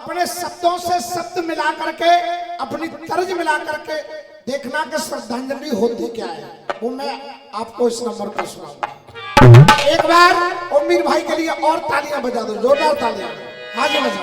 अपने शब्दों से शब्द मिला करके, अपनी तर्ज मिला करके देखना कि श्रद्धांजलि होती क्या है, वो मैं आपको इस नंबर पर सुनाऊंगा। एक बार उम्मीद भाई के लिए और तालियां बजा दो, जोरदार तालियां। हाँ जी बजा।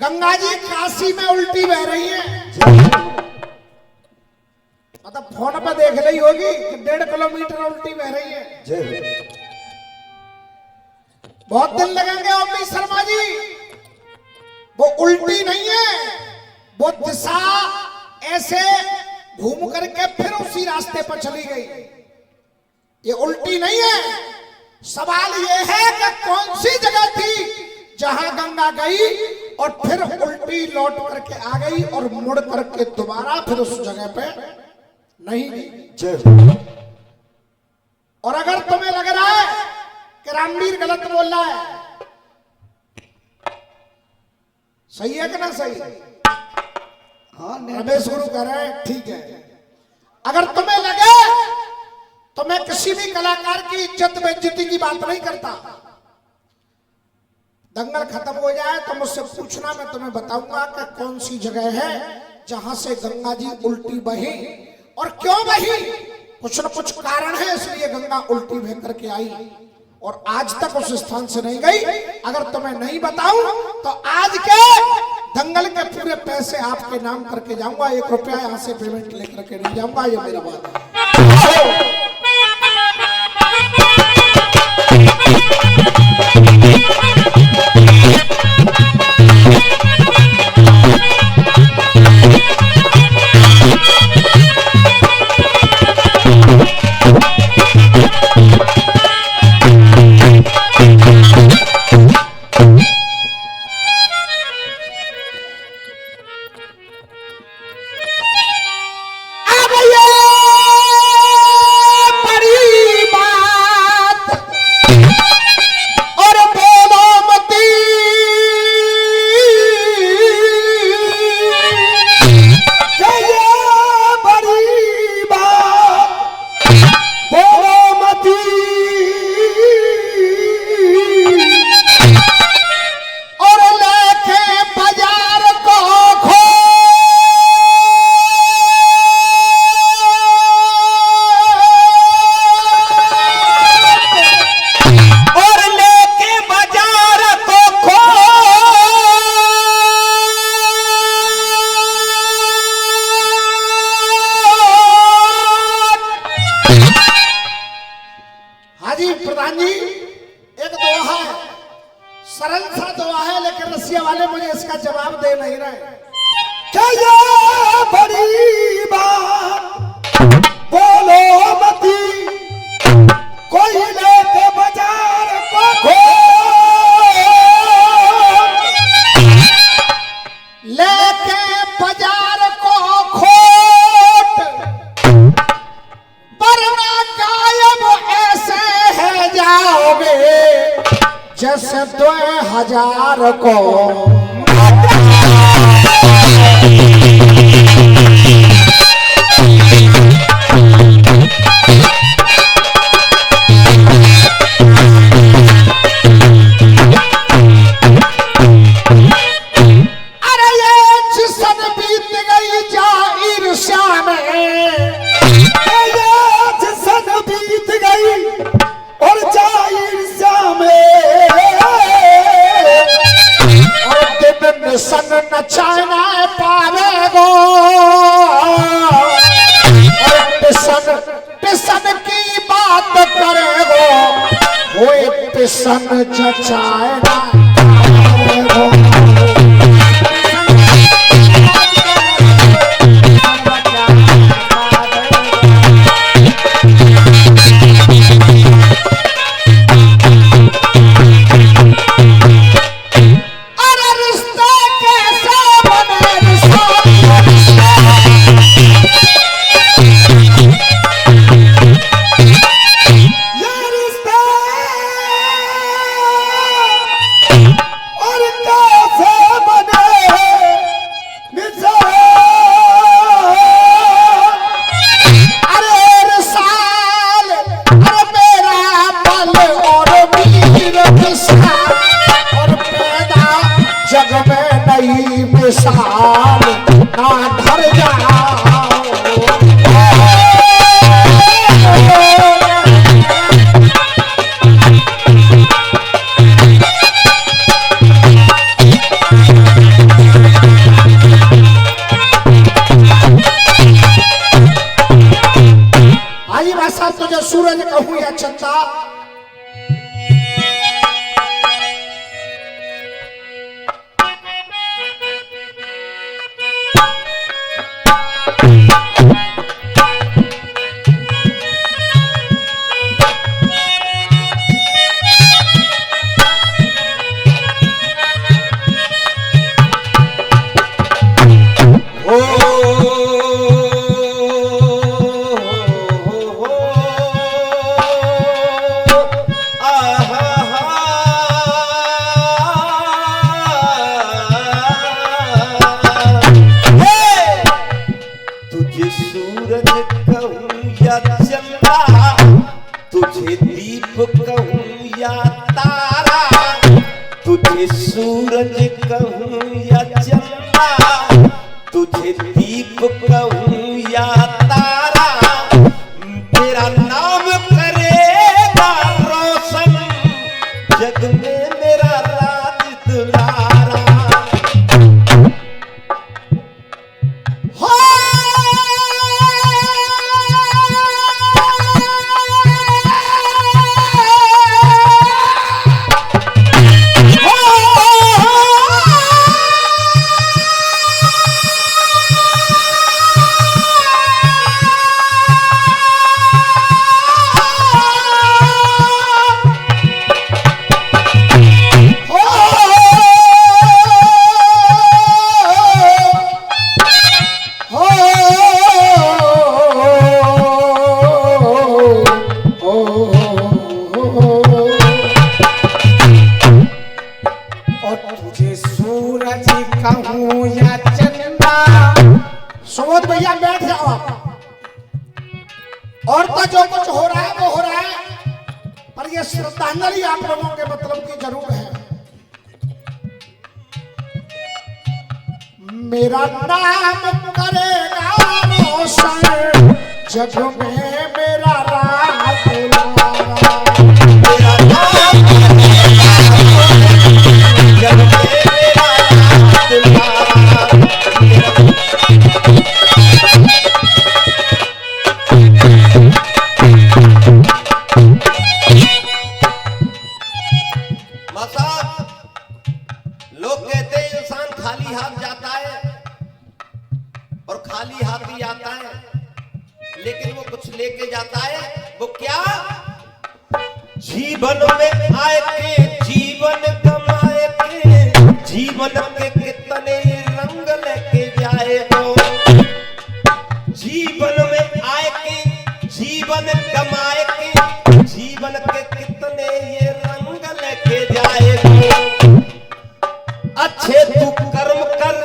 गंगा जी काशी में उल्टी बह रही है, मतलब फोन पर देख रही होगी कि 1.5 किलोमीटर उल्टी बह रही है। बहुत दिन लगेंगे अम्मी शर्मा जी, वो उल्टी नहीं है, वो दिशा ऐसे घूम करके फिर उसी रास्ते पर चली गई। ये उल्टी नहीं है। सवाल ये है कि कौन सी जगह थी जहां गंगा गई और फिर उल्टी लौट करके आ गई और मुड़ करके दोबारा फिर उस जगह पे नहीं गई। और अगर तुम्हें लग रहा है कि रामवीर गलत बोल रहा है, सही है कि ना सही? हाँ, रमेश गुरु कह रहे हैं ठीक है। अगर तुम्हें लगे तो मैं किसी भी कलाकार की इज्जत बेइज्जती की बात नहीं करता। दंगल खत्म हो जाए तो मुझसे पूछना, मैं तुम्हें बताऊंगा कि कौन सी जगह है जहां से गंगा जी उल्टी बही और क्यों बही। कुछ न कुछ कारण है, इसलिए गंगा उल्टी बह करके आई और आज तक उस स्थान से नहीं गई। अगर तुम्हें नहीं बताऊं तो आज के दंगल के पूरे पैसे आपके नाम करके जाऊंगा। 1 रुपया यहां से पेमेंट लेकर के नहीं जाऊंगा, ये मेरा वादा है। प्रधान जी, एक दोहा है, सरल सा दोहा है, लेकिन रसिया वाले मुझे इसका जवाब दे नहीं रहे। क्या ये बड़ी बात बोलो मती, कोई लेके बाजार को लेके बाजार को खोट, वरना गायब ऐसे है जाओगे जैसे 2000 को। अरे ये जिसन बीत गई जाहिर शाम में, जिसन बीत गई और जाहिर शाम सन नचाना पावेगो, पिसन की बात करेगो, वो पिसन चचाएगा पावेगो। अरे रिश्ते कैसे बने साल ना धर जाओ। आई भाषा तुझे सूरज कहूं या चंदा, तुझे दीप कहूँ या तारा, तुझे सूरज कहूँ या चंदा, तुझे दीप कहूँ या तारा, तेरा नाम करेगा रोशन जग में मेरा राज दुलारा। सुबोध भैया बैठ जाओ आप। और तो जो कुछ हो रहा है वो हो रहा है, पर ये श्रद्धांजलि आप लोगों के मतलब की जरूर है। मेरा नाम करेगा रोशन जग में मेरा राज दुलारा, मेरा नाम जग में मेरा राज दुलारा। लोग कहते हैं इंसान खाली हाथ जाता है और खाली हाथ ही आता है, लेकिन वो कुछ लेके जाता है। वो क्या? जीवन में आए के जीवन कमाए के, जीवन के कितने रंग लेके जाए हो। जीवन में आए के जीवन कमाए के, जीवन के कितने ये रंग लेके जाए हो। अच्छे तू कर्म कर,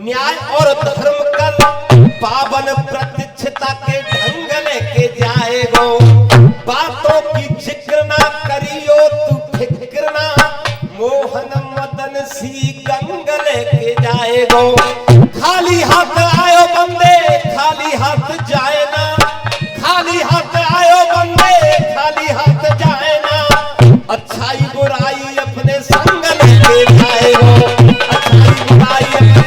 न्याय और धर्म कर, पावन प्रतिष्ठता के ढंग लेके जाएगो। बातों की जिक्र ना करियो तू फिक्र ना, मोहन मदन सी गंग लेके जाएगो। खाली हाथ आयो बंदे खाली हाथ जाए ना, खाली हाथ आयो बंदे खाली हाथ जाए ना। अच्छाई बुराई अपने संग लेके जाएगो, अच्छाई बुराई अपने।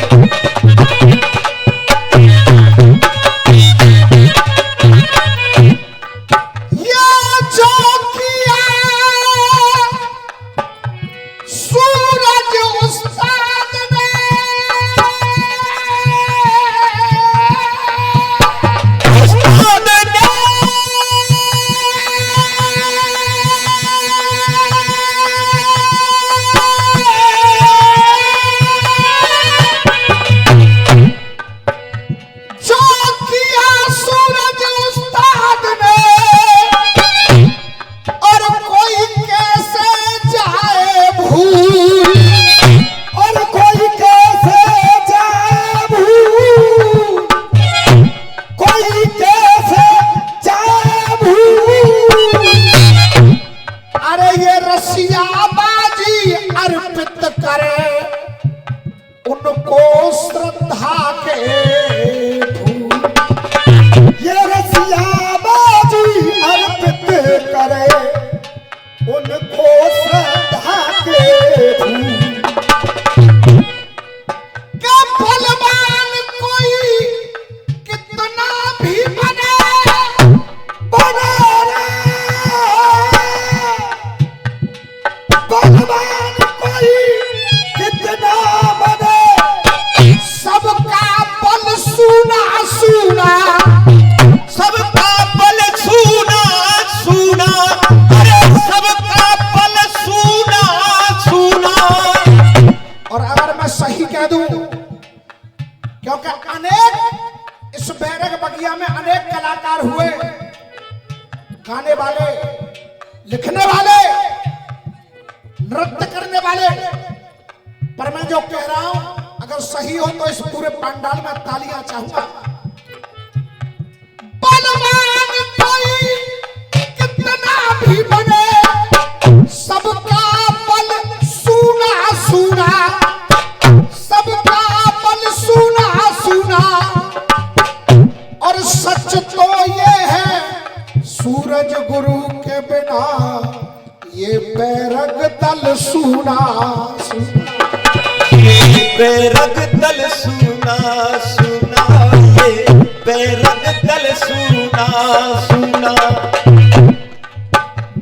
श्रद्धा के फूल। ये रसिया बाजी अर्पित करे उनको श्रद्धा के फूल। क्या बलवान कोई कितना भी बने बना रे बलवान कोई कितना बने, सबका बल सूना सूना, सबका बल सूना सूना, अरे सबका बल सूना सूना। और अगर मैं सही कह दूं, क्योंकि अनेक इस बैरक बगिया में अनेक कलाकार हुए, गाने वाले, लिखने वाले, नृत्य करने वाले, पर मैं जो कह रहा हूं अगर सही हो तो इस पूरे पंडाल में तालियां चाहूंगा। बलवान कोई कितना भी बने, सबका बल सूना सूना, सबका बल सूना सूना। और सच तो ये है सूरज गुरु के बिना ये बैरग दल सूना सूना। बैरग दल सूना सूना, ये बैरग दल सूना सूना।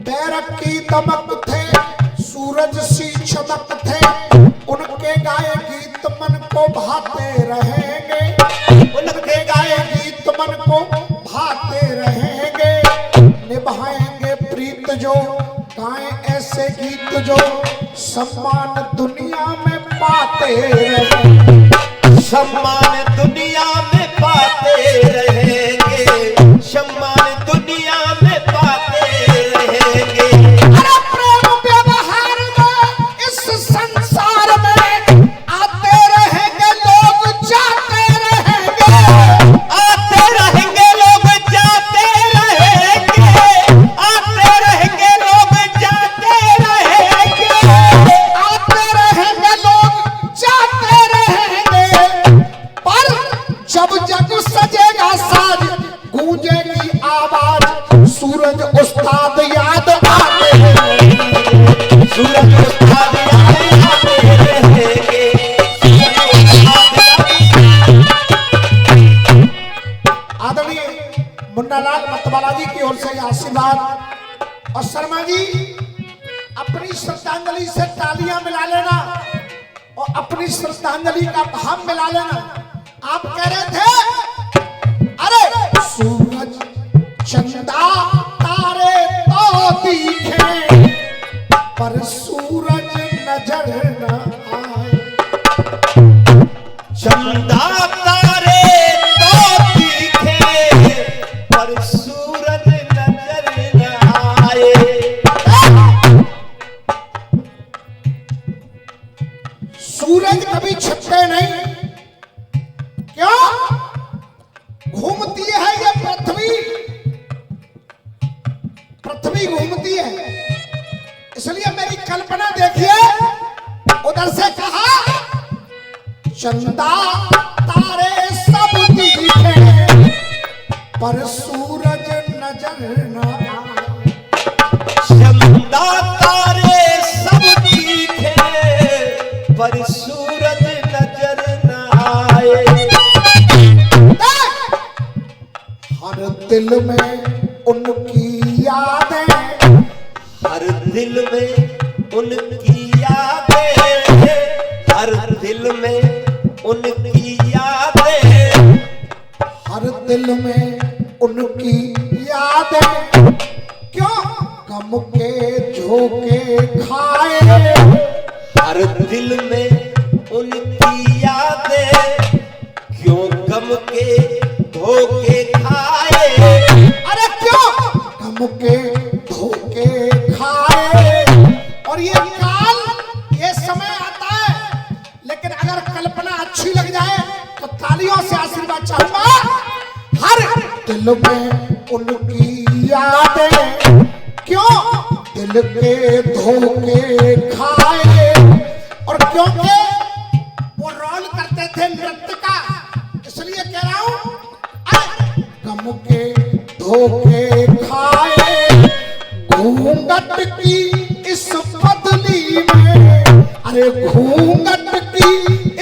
बैरग की दमक थे, सूरज सी चमक थे, उनके गाए गीत मन को भाते रहेंगे, उनके गाए गीत मन को भाते रहेंगे। निभाएंगे प्रीत जो गाएं ऐसे गीत जो सम्मान दुनिया में पाते रहेंगे, सम्मान दुनिया में पाते रहेंगे, सम्मान दुनिया में पाते रहेंगे। अरे प्रेम व्यवहार में इस संसार में आते रहेंगे लोग जाते रहेंगे, आते रहेंगे लोग जाते रहेंगे, आते रहेंगे लोग जाते रहेंगे, आते रहेंगे लोग जाते रहेंगे। पर जब जग सजेगा साज, गूंजेगी आवाज, सूरज उस्ताद याद आते हैं, सूरज उस्ताद याद आते रहेंगे, सूरज उस्ताद आदरणीय मुन्नालाल मतवाला जी की ओर से ये आशीर्वाद। और शर्मा जी अपनी श्रद्धांजलि से तालियां मिला लेना और अपनी श्रद्धांजलि का भाव मिला लेना। आप कह रहे थे अरे सूरज चंदा तारे तो दिखे पर सूरज नजर न आए। चंदा तारे तो दिखे पर सूरज नजर न आए। सूरज कभी छिपते नहीं, क्यों? घूमती है ये पृथ्वी, पृथ्वी घूमती है। इसलिए मेरी कल्पना देखिए, उधर से कहा चंदा तारे सब दिखे पर सूरज नजर न आए। चंदा तारे सब दिखे पर सूरज नजर न आए। हर दिल में उनकी यादें, हर दिल में उनकी यादें, हर दिल में उनकी यादें, हर दिल में उनकी यादें। क्यों गम के झोंके खाए, हर दिल में उनकी यादें, क्यों गम के धोखे खाए। अरे क्यों गम के धोखे खाए। और ये काल, ये समय आता है, लेकिन अगर कल्पना अच्छी लग जाए तो तालियों से आशीर्वाद चाहूंगा। हर दिल में उनकी यादें, क्यों दिल के धोखे खाए। और क्योंकि वो रोल करते थे नृत्य का, इसलिए कह रहा हूं गम के धोखे खाए घूंघट की इस बदली में, अरे घूंघट की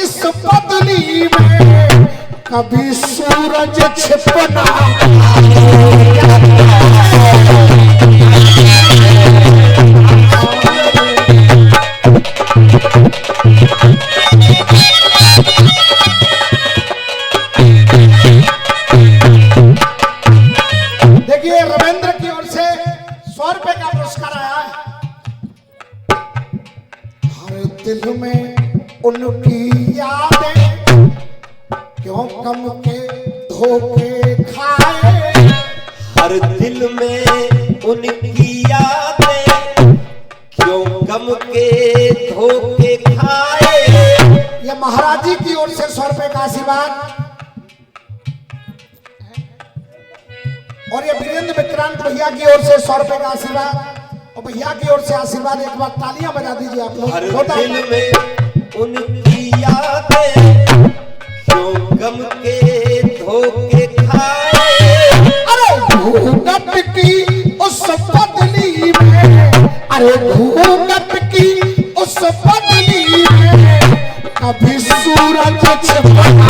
इस बदली में कभी सूरज छिपना देखिए रविंद्र की ओर से 100 रुपए का पुरस्कार आया है। हर दिल में उनकी यादें क्यों गम के धोखे खाए, हर दिल में उनकी यादें क्यों गम के धोखे खाए। ये महाराज जी की ओर से 100 रुपए का आशीर्वाद, और ये वीरेंद्र विक्रांत भैया की ओर से 100 रुपए का आशीर्वाद, और भैया की ओर से आशीर्वाद। एक बार तालियां बजा दीजिए आप लोग। हर दिल में उनकी यादें क्यों गम के धोखे खाए। अरे घूंघट की उस बदली में, अरे घूंघट की उस बदली में कभी सूरज छिपना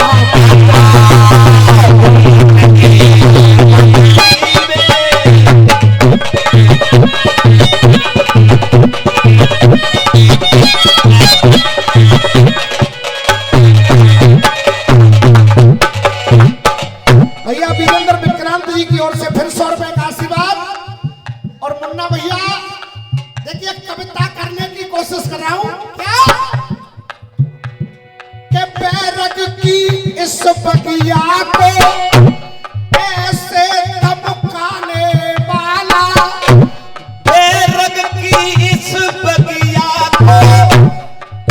भैया वीरेंद्र विक्रांत जी की ओर से फिर 100 रुपए का आशीर्वाद। और मुन्ना भैया देखिए कविता करने की कोशिश कर रहा हूं क्या के बैरग की इस बगिया को ऐसे धमकाने वाला, बैरग की इस बगिया को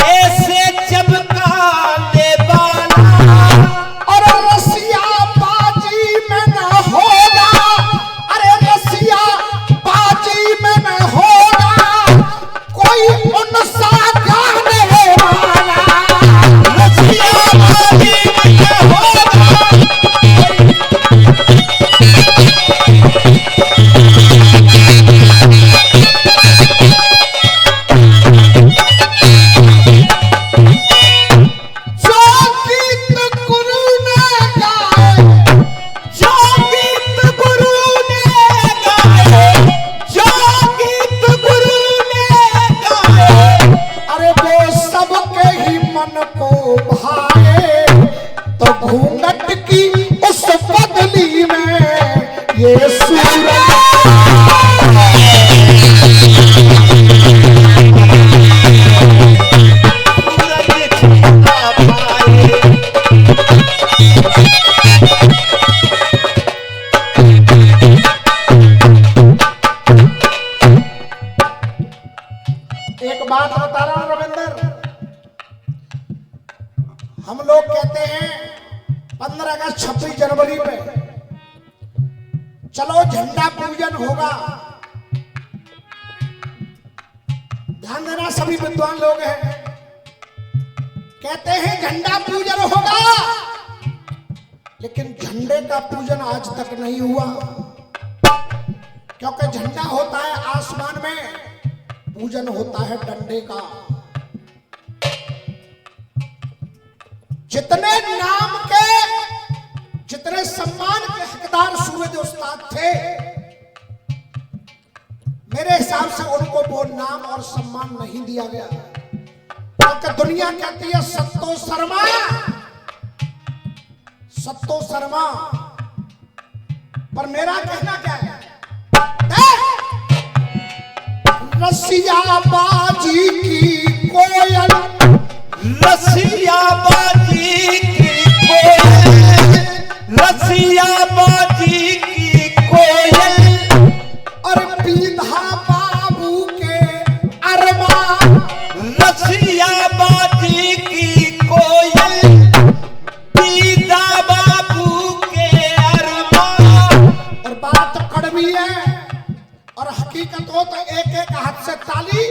ऐसे चमकाने वाला, और रसिया बाजी में न होगा, अरे रसिया बाजी में न होगा कोई उनसा गाने वाला, रसिया बाजी में न होगा। जो गीत गुरु ने गाए, जो गीत गुरु ने गाए, जो गीत गुरु ने गाए, अरे वो सबके ही मन को भाए, तो घूंघट की उस बदली में ये सूरज सूरज छिपा पाए। एक बात बता रहा हूं रविंदर, हम लोग कहते हैं 15 अगस्त 26 जनवरी पे चलो झंडा पूजन होगा। ध्यान देना सभी विद्वान लोग हैं, कहते हैं झंडा पूजन होगा, लेकिन झंडे का पूजन आज तक नहीं हुआ, क्योंकि झंडा होता है आसमान में, पूजन होता है डंडे का। जितने नाम के, जितने सम्मान के हकदार सूरज उस्ताद थे, मेरे हिसाब से उनको वो नाम और सम्मान नहीं दिया गया, क्योंकि दुनिया कहती है सत्तो शर्मा, सत्तो शर्मा, पर मेरा कहना क्या है, रसिया बाजी की कोयल, रसिया बाजी की कोयल, रसिया बाजी की कोयल, और पीधा बाबू के अरमा, रसिया बाजी की कोयल, पीदा बाबू के अरमा। और बात कड़वी है और हकीकत हो तो एक एक हाथ से ताली।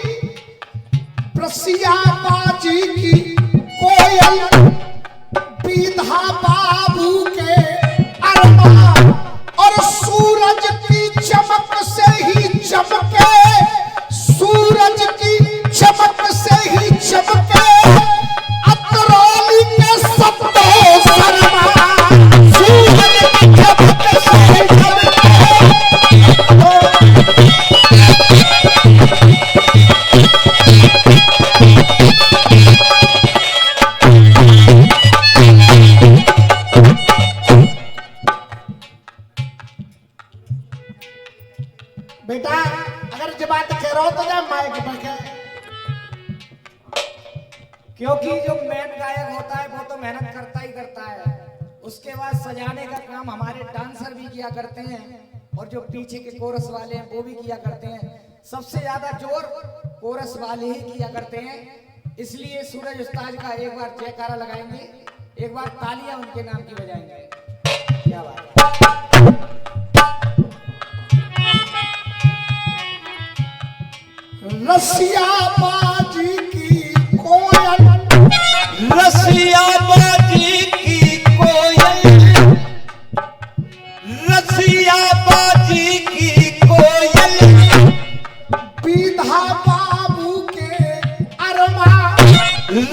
रसिया बाजी की कोयल बाबू के अरमान और सूरज की चमक से ही चमके, सूरज की चमक से ही चमके अतरौली के सत्तो शर्मा, सूरज की चमक से ही चमके। बेटा अगर जब बात कह रहा हो तो जा माइक पे, क्योंकि जो मेन गायक होता है वो तो मेहनत करता ही करता है, उसके बाद सजाने का काम हमारे डांसर भी किया करते हैं और जो पीछे के कोरस वाले हैं वो भी किया करते हैं। सबसे ज्यादा जोर कोरस वाले ही किया करते हैं, इसलिए सूरज उस्ताद का एक बार जयकारा लगाएंगे, एक बार तालियां उनके नाम की बजाएंगे। क्या बात है। रसिया बाजी की कोयल, रसिया बाजी की कोयल, रसिया बाजी की कोयल, पीधा बाबू के अरमान,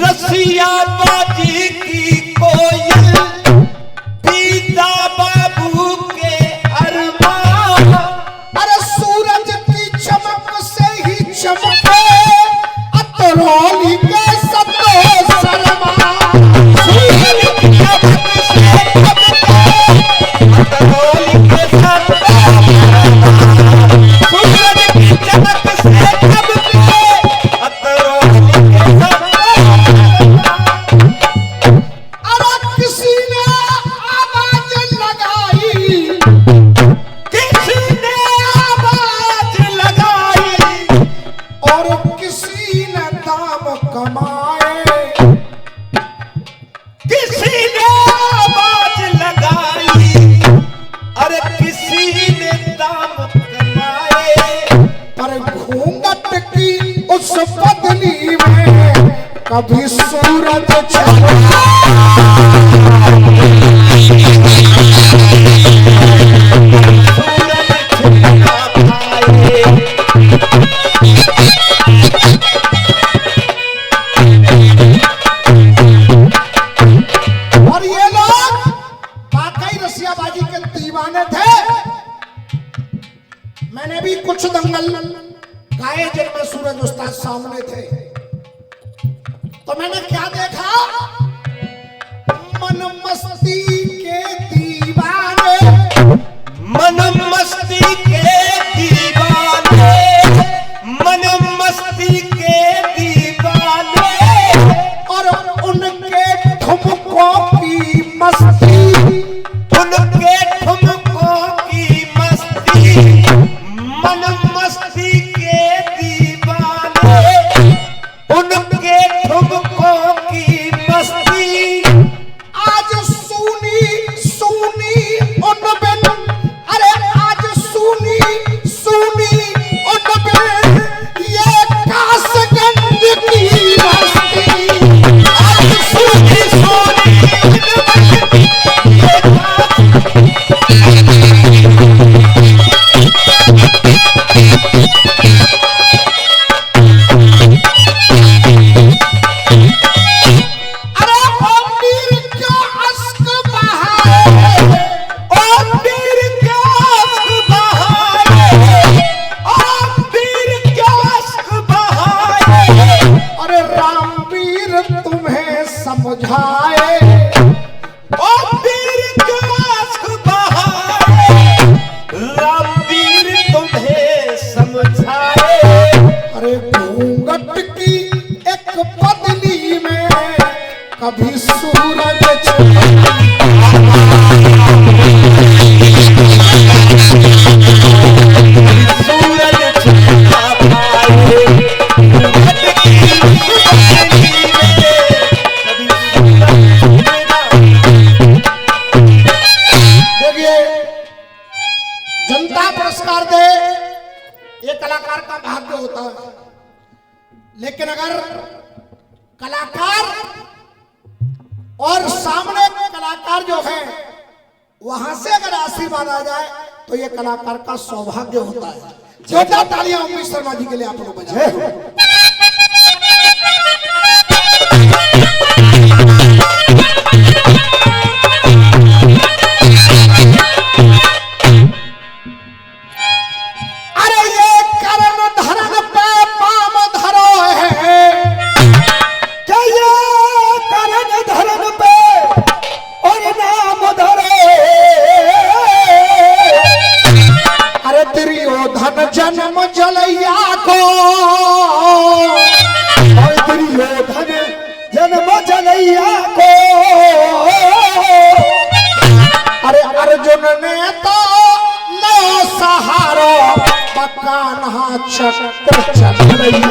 रसिया बाजी की कोयल, पीदा बाबू के अरमान, अरे सूरज की चमक से ही चमके अतरौली के सत्तो शर्मा, सूरज की चमक से चमके अतरौली के सत्तो शर्मा, सूरज की चमक से चमके अतरौली के सत्तो शर्मा। अरे किसी ने आवाज लगाई, किसने आवाज लगाई और किसी ने दाम कमाए, किसी ने आवाज लगाई, अरे किसी ने दाम कमाए, पर घूंघट की उस बदली में कभी सूरज छपा, सूरज छिपा पाए। और ये लोग वाकई रसियाबाजी के दीवाने थे। मैंने भी कुछ दंगल गाए जिनमें सूरज उस्ताद सामने थे, तो मैंने क्या देखा, मन मस्ती के दीवाने, मन मस्ती के दीवाने, मन मस्ती के दीवाने, और उनके ठुमकों की मस्ती, उनके ठुमकों की मस्ती, मन मस्ती के दीवाने, उनके ठुमकों की मस्ती। आज सूनी सूनी उन बिन, अरे आज सूनी सूनी उन बिन ये कासगंज की बस्ती, आज सूनी सूनी ये अरे ओ मीर क्या अश्क बहाए, ओ पीर क्या अश्क बहाए, ओ पीर क्या अश्क बहाए, अरे रामवीर तुम्हें समझाए, ओ पीर क्या अश्क बहाए, रामवीर तुम्हें समझाए, अरे घूंघट की एक बदली में कभी सूरज छपा, सूरज छिपा पाए, घट की सुगंधी में कभी सूरज देखिए जनता पुरस्कार दे ये कलाकार का भाग्य होता है, लेकिन अगर कलाकार और सामने कलाकार जो है वहां से अगर आशीर्वाद आ जाए तो ये कलाकार का सौभाग्य होता है। जोरदार तालियां उमेश शर्मा जी के लिए आप लोग बजाएं। जन्म जलैया को और दुर्योधन जन्म जलैया को अरे अर्जुन ने तो लो सहारो बकान्हा चक्र चलैया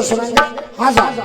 सुनाएंगे। हाँ साहब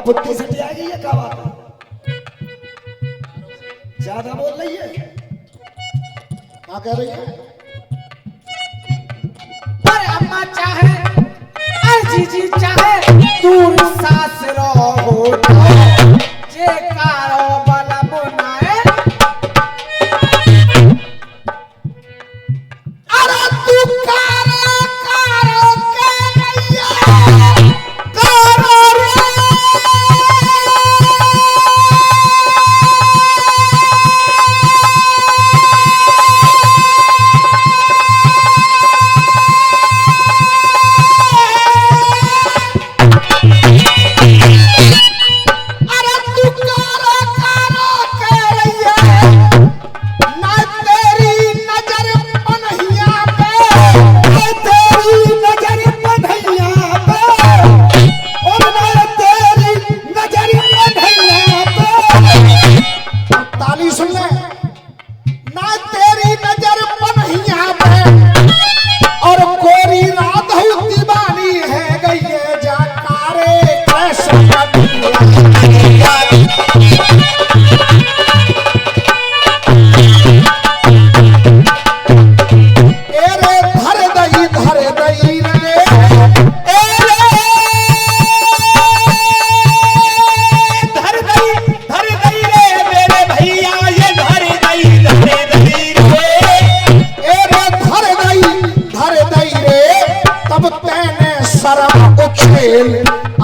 बुद्धि से आ गई है, क्या बात है? ज्यादा बोल रही है, क्या कह रही है? अरे अम्मा चाहे अरे जीजी चाहे दूर सास रहो जे कारो बला बुनाए अरे तू कारो कारो के नैया कारो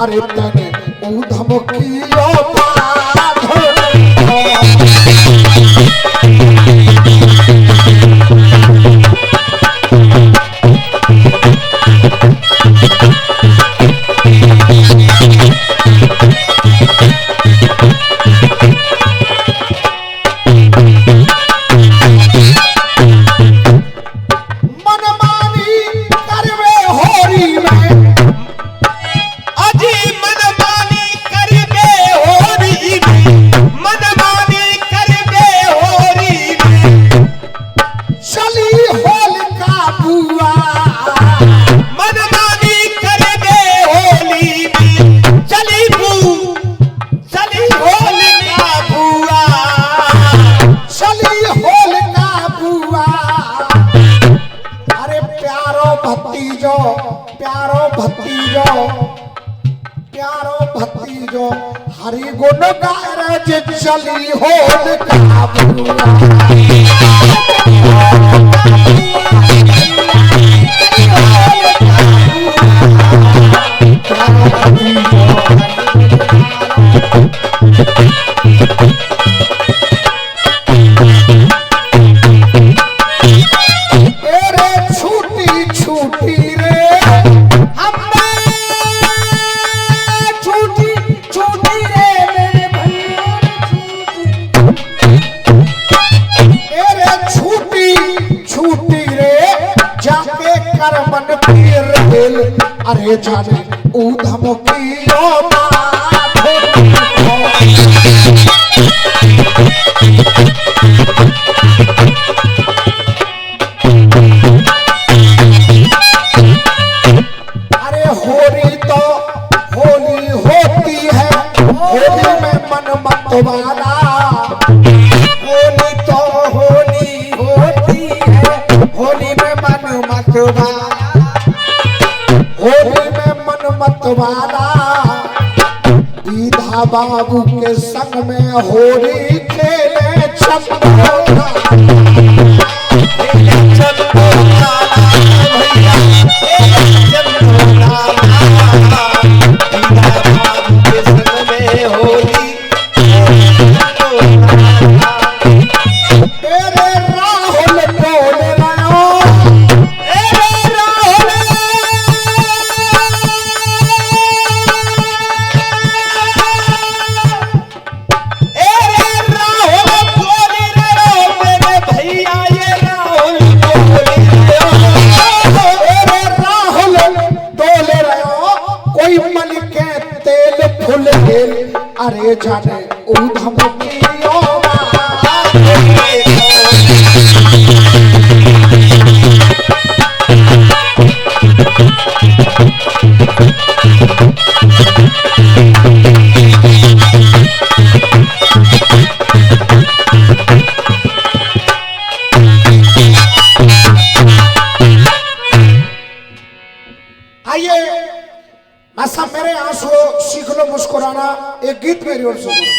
अरे तने ऊधम की हरि गुण कारज चली होल काबुआ अरे जाने ऊधम की अरे होली तो होली होती है, होली में मन मत वाला। होली तो होली होती है, होली में मन मत वाला। होली में मन मत वाला दीदा बाबू के संग में होली खेले चंदोला। अरे जाने ऊधम की आइए सब मेरे आंसू सीख लो मुस्कुराना। एक गीत मेरी ओर सुनो।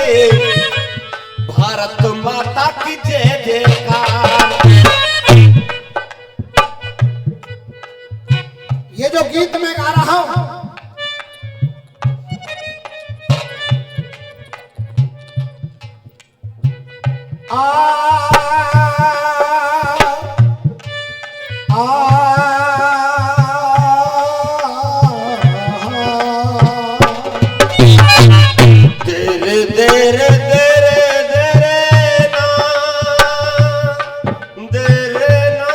बोले भारत माता की जय जयकार। ये जो गीत मैं गा रहा हूं, तेरे तेरे तेरे तेरे ना तेरे ना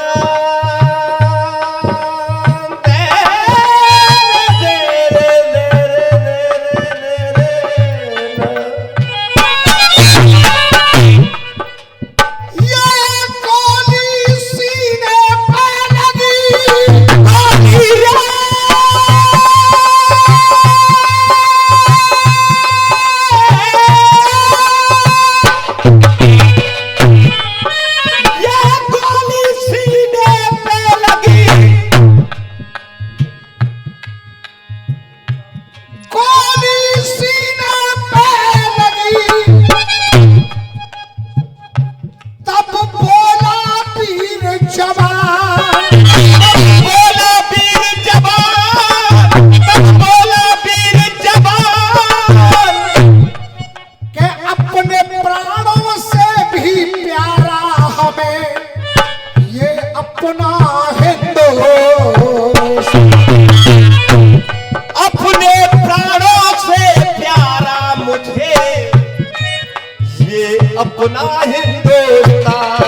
अपना हिंदुस्तान।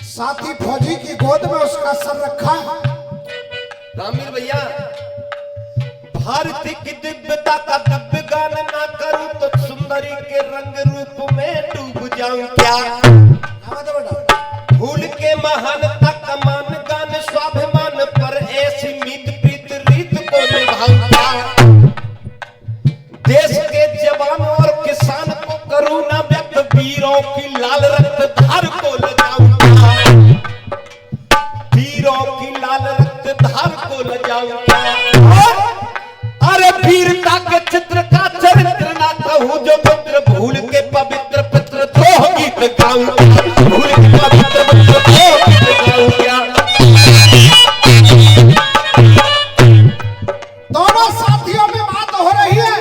साथी फौजी की गोद में उसका सर रखा। रामीर भैया, भारत की दिव्यता का दिव्य गान ना करूं तो सुंदरी के रंग रूप में डूब जाऊं क्या? भूल के महानता का मान गान स्वाभिमान पर ऐसी मीत प्रीत रीत को निभाऊं क्या? देश के जवान और किसान को करुणा व्यक्त वीरों की लाल रक्त धार को लगाऊं क्या? वीरों की लाल रक्त धार को लगाऊं क्या? अरे वीरता के चित्र का चरित्र ना कहूं जो मित्र भूल के पवित्र पितृ द्रोह गीत गाऊं क्या? भूल के पवित्र पितृ द्रोह गीत गाऊं क्या? दोनों साथियों में बात हो रही है।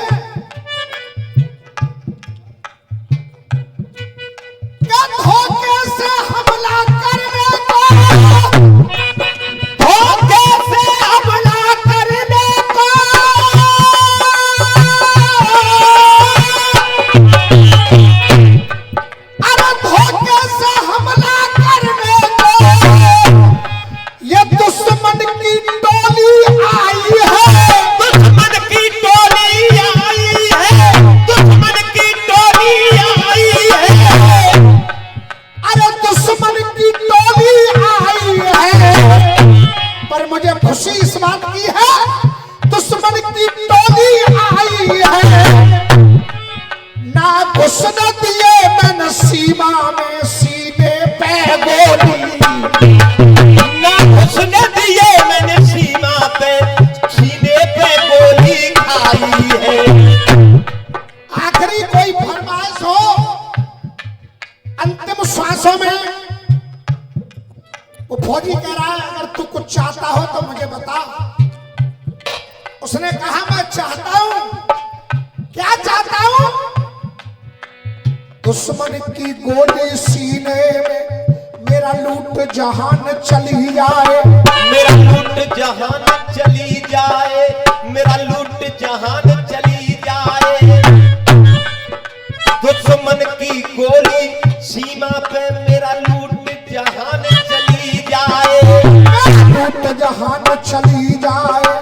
धोखे से हमला करने को, धोखे से हमला करने को, अरे धोखे से हमला करने को ये दुश्मन की टोली आई है। दुश्मन की टोली आई है, दुश्मन की टोली आई है। अरे दुश्मन की टोली आई है, पर मुझे खुशी इस बात की है दुश्मन की टोली आई है। ना घुसने दिए मैंने सीमा में सीने पे गोली, ना घुसने दिए मैंने सीमा पे सीने पे गोली खाई है। आखिरी कोई फरमाइश हो अंतिम श्वासों में? वो फौजी कह रहा है अगर तू कुछ चाहता हो तो मुझे बता। उसने कहा मैं चाहता हूं, क्या चाहता हूं? दुश्मन की गोली सीने में मेरा लूट जहान चली जाए, मेरा लूट जहान चली जाए, मेरा लूट जहान चली जाए। दुश्मन की गोली सीमा पे मेरा लूट जहान चली जाए, लूट जहान चली जाए।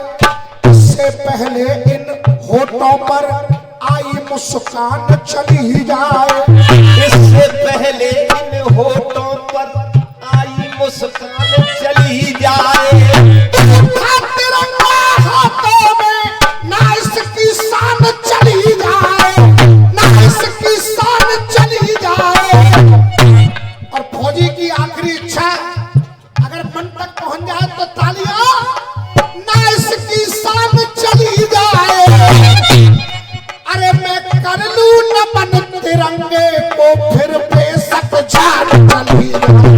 इससे पहले इन होठों पर आई मुस्कान चली जाए, इससे पहले इन होठों पर आई मुस्कान चली जाए। तिरंगा हाथों में ना इसकी शान चली जाए, ना इसकी शान चली जाए। और फौजी की आखिरी इच्छा अगर मन तक पहुंच जाए तो तालियां, ना इस की शान चली जाए, अरे मैं कर लूं नमन तिरंगे को, फिर बेशक जान चली जाए।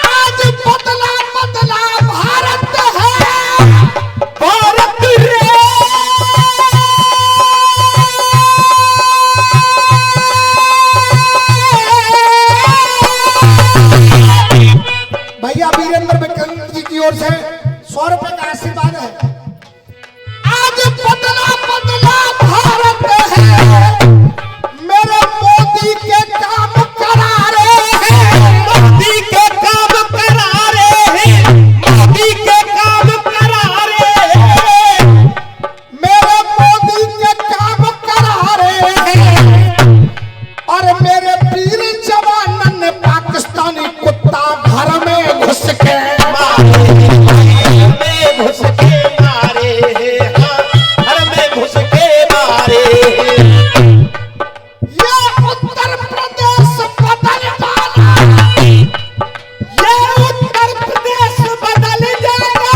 आज बदला बदला भारत है, भारत रे। भैया वीरेंद्र विक्रम जी की ओर से 100 रुपए का आशीर्वाद है। आज बदला बदला भारत है, मेरे मोदी के काम करारे हैं, मोदी के काम करारे हैं, मोदी के काम करारे हैं, मेरे मोदी के काम करारे हैं। और मेरे वीर जवानन ने पाकिस्तानी कुत्ता घर में घुस के में घुस के मारे हैं, हाँ, घर में घुस के मारे हैं। ये उत्तर प्रदेश बदल डाला, ये उत्तर प्रदेश बदल जाएगा।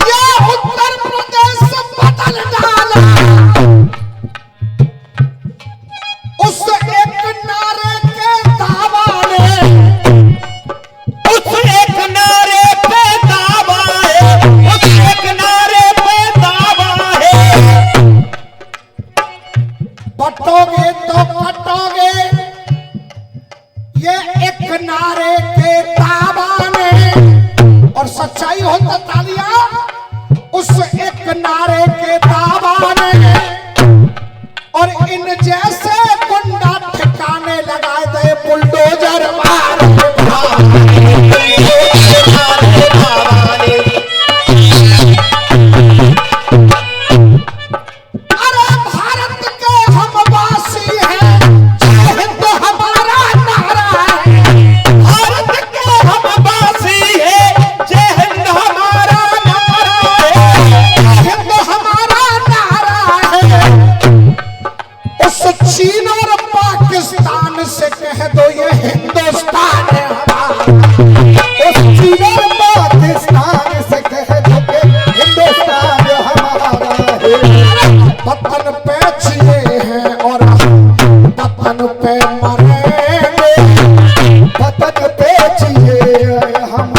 ये उत्तर प्रदेश बदल डाला, उस एक नारे के दावा ने, उस एक नारे पे दावा है, उस एक नारे पे दावा है। बटोगे तो कटोगे, ये एक नारे के दावा ने। और सच्चाई हो तो तालियां उस एक नारे के दावा ने। और इन जैसे गुंडा ठिकाने लगाए दे बुलडोजर मार। अरे भारत के हम वासी हैं, जय हिंद हमारा नारा है। भारत के हम वासी हैं, जय हिंद हमारा नारा है, जय हिंद हमारा नारा है। उस चीन और पाकिस्तान से कह दो ये हिंदुस्तान है हमारा। उस चीन और पाकिस्तान से कह दो कि हिंदुस्तान हमारा है। वतन पे जिए हैं और हम वतन पे मरेंगे। वतन पे जिए हम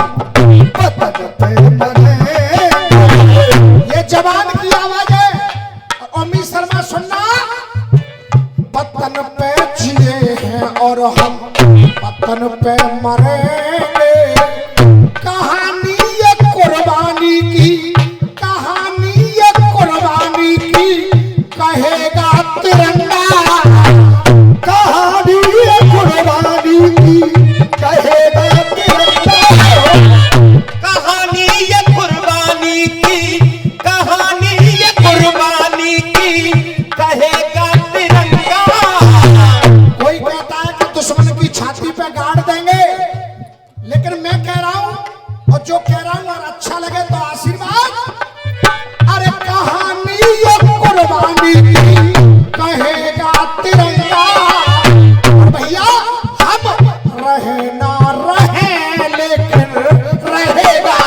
वतन पे मरेंगे। ये जवान की आवाज है। और अमित शर्मा सुनना, वतन पे जिए हैं और हम वतन पे मरेंगे। कहानी ये कुर्बानी की, कहानी ये कुर्बानी की, कहेगा तिरंगा। कहानी ये कुर्बानी की, कहेगा तिरंगा। कहानी ये कुर्बानी की, कहानी ये कुर्बानी की, कहेगा तिरंगा। कोई कहता है कि दुश्मन की छाती पे गाड़ देंगे, लेकिन मैं कह रहा हूं, और जो कह रहा हूं और अच्छा लगे तो आशीर्वाद। अरे कहानी ये कुर्बानी की, कहेगा तिरंगा। और भैया हम रहे ना रहे, लेकिन रहेगा।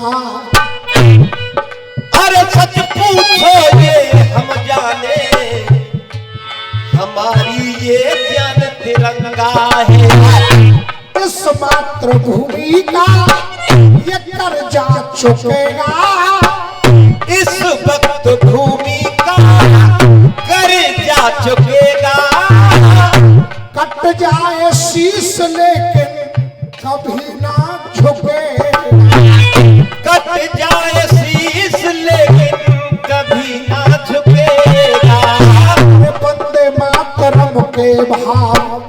लगा। अरे सच पूछो ये हम जाने, हमारी ये ज्ञान तिरंगा है। इस मातृभूमि का ये कर्जा चुकेगा, इस वक्त भूमि का कर्जा चुकेगा। कट जाए शीश लेकिन कभी ना झुकेगा, कट जाए शीश लेकिन कभी ना झुकेगा। ये वंदे मातरम के भाव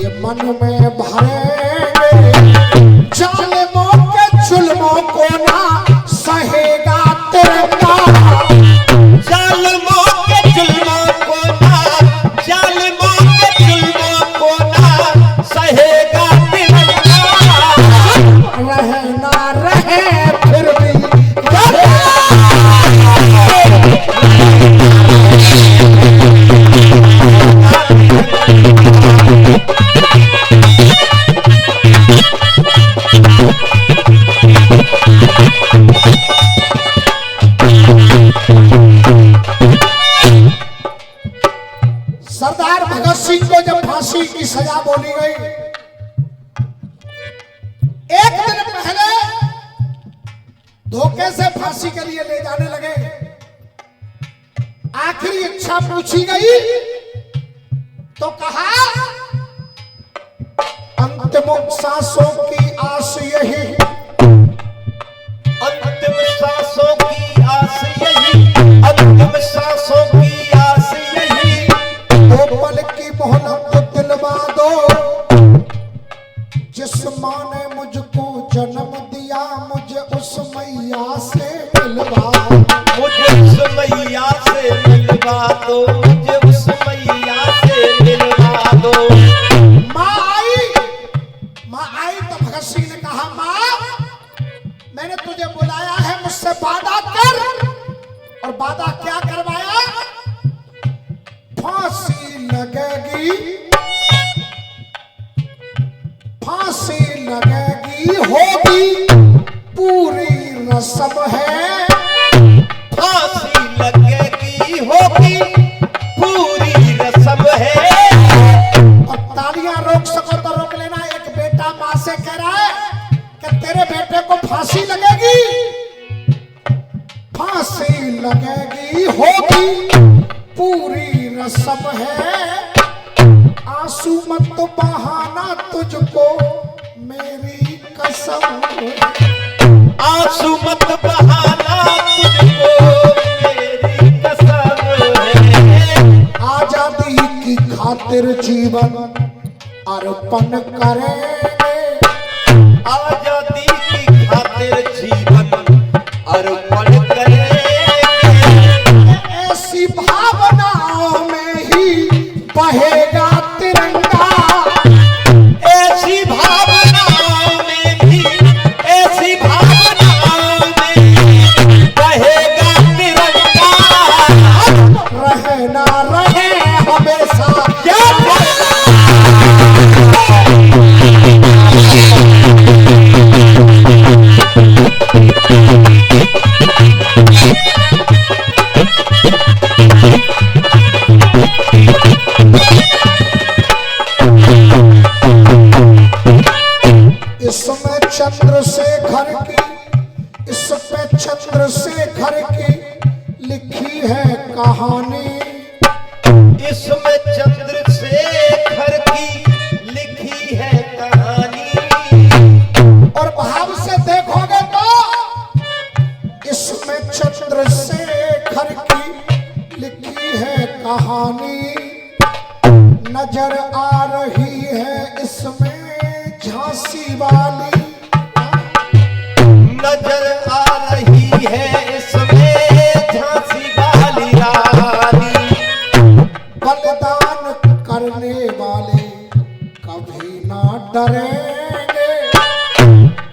ये मन में भरेंगे, जालिमों के जुल्मों को ना सहेगा तिरंगा। जालिमों के जुल्मों को ना, जालिमों के जुल्मों को ना सहेगा तिरंगा। रहे ना रहे फिर भी सरदार भगत सिंह को जब फांसी की सजा बोली गई, एक दिन पहले धोखे से फांसी के लिए ले जाने लगे। आखिरी इच्छा पूछी गई तो कहा अंतिम सांसों की आस यही, अंतिम सांसों की आस यही, अंतिम सांसों की आस यही। दो पल की मोहलत दिलवा दो, जिस माँ ने मुझको जन्म दिया मुझे उस मैया से मिलवा दो। मुझे उस मैया से मिलवा दो, मुझे उस मैया से मिलवा दो। माँ आई तो भगत सिंह ने कहा माँ मैंने तुझे बुलाया है, मुझसे वादा कर। और वादा क्या करवाया? फांसी लगेगी, फांसी लगेगी होगी पूरी रस्म है, फांसी लगेगी होगी पूरी रस्म है। और तालियां रोक सको तो रोक लेना। एक बेटा मां से कह रहा है कि तेरे बेटे को फांसी लगेगी, फांसी लगेगी होगी पूरी रस्म है। आंसू मत बहाना तुझको मेरी कसम, आंसू मत बहाना तुझको मेरी कसम है। आजादी की खातिर जीवन अर्पण करेंगे, आजादी की खातिर जीवन अर्पण करेंगे। ऐसी भावनाओं में ही बहेगा तिरंगा, ऐसी भावनाओं में भी, ऐसी भावनाओं में भी बहेगा तिरंगा। रहे ना रहे हमेशा इसमें चंद्रशेखर की, इस पे चंद्रशेखर की लिखी है कहानी। इसमें चंद्रशेखर की लिखी है कहानी। और भाव से देखोगे तो इसमें चंद्रशेखर की लिखी है कहानी। नजर आ रही है इसमें झांसी वाली, नजर आ रही है इसमें झांसी वाली रानी। बलिदान करने वाले कभी ना डरेंगे,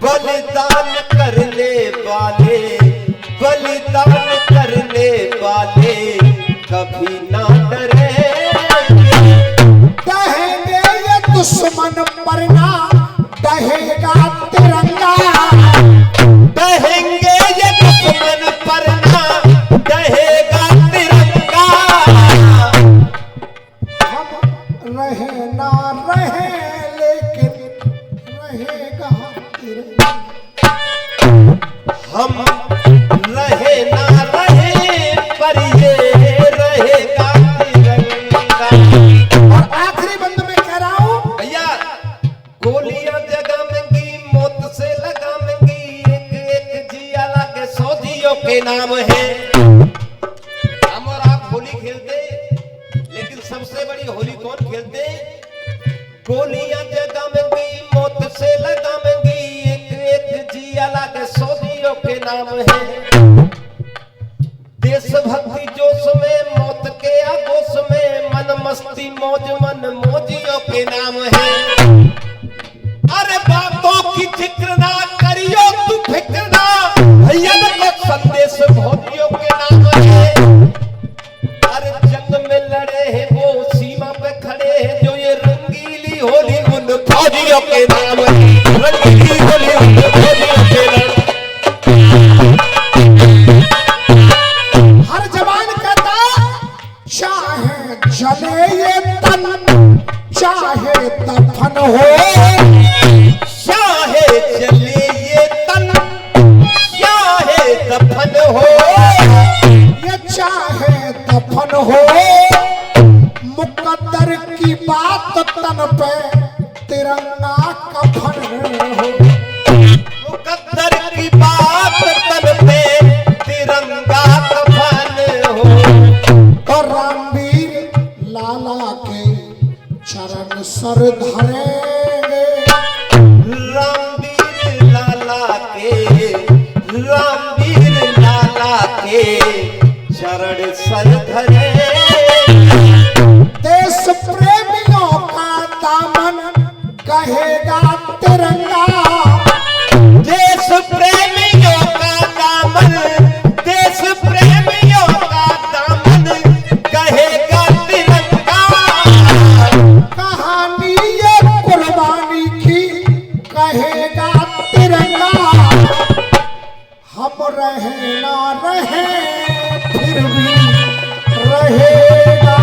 बलिदान करने वाले, बलिदान करने वाले कभी ना डरेंगे। कहेंगे ये दुश्मन पर ना डहेगा तिरंगा, बहेंगे होली खेलते, लेकिन सबसे बड़ी होली कौन खेलते? गोलियां जगावेंगी, मौत से लगावेंगी, एक एक जी अलग सौदियों के नाम है। देशभक्ति जोश में, मौत के आगोश में, मन मस्ती मौज मन मौजियों के नाम है। अरे बातों की जिक्र ना करियो तू फिक्र ना, भैया को संदेश भौतियों के नाम है। अरे जंग में लड़े हैं वो सीमा पे खड़े हैं, जो ये रंगीली होली उन फौजियों के नाम है। रंगीली होली उन फौजियों के नाम। हर जवान कहता चाहे जले ये तन, चाहे दफन हो, चाहे चले ये तन, चाहे दफन हो, ये चाहे दफन हो, मुकद्दर की बात तन पे तिरंगा कफन हो। मुकद्दर की बात तन पे तिरंगा कफन हो। और रामवीर लाला के चरण सर धरेंगे, रामवीर लाला के चरण सर धरे। देश प्रेमियों का दामन कहेगा तिरंगा, देश प्रेमियों का दामन, देश प्रेमियों का दामन कहेगा तिरंगा। कहानी ये कुर्बानी की कहेगा तिरंगा। हम रहे ना रहे फिर भी रहेगा।